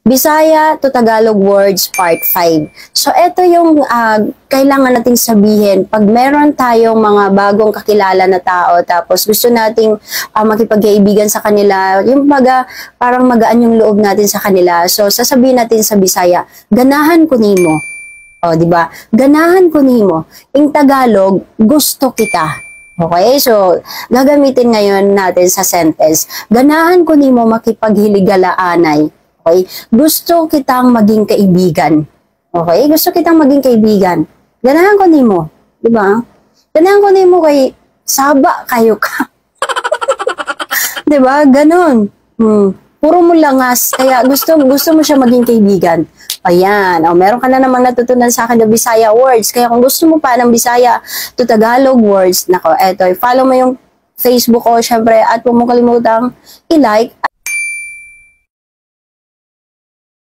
Bisaya to Tagalog words part 5. So ito yung kailangan nating sabihin pag meron tayong mga bagong kakilala na tao tapos gusto nating makipagkaibigan sa kanila, yung parang magaan yung loob natin sa kanila. So sasabihin natin sa Bisaya, ganahan ko nimo. O, di ba? Ganahan ko nimo. In Tagalog, gusto kita. Okay? So, gagamitin ngayon natin sa sentence. Ganahan ko nimo makipaghiligalaanay. Okay? Gusto kitang maging kaibigan. Okay? Gusto kitang maging kaibigan. Ganahan ko nimo. Di ba? Ganahan ko nimo kay saba kayo ka. Di ba? Ganon. Puro mo langas. Kaya gusto mo siya maging kaibigan. Ayan. O, meron ka na namang natutunan sa akin ng Bisaya words. Kaya kung gusto mo pa ng Bisaya to Tagalog words, nako, eto, follow mo yung Facebook ko, syempre, at huwag mo kalimutang i-like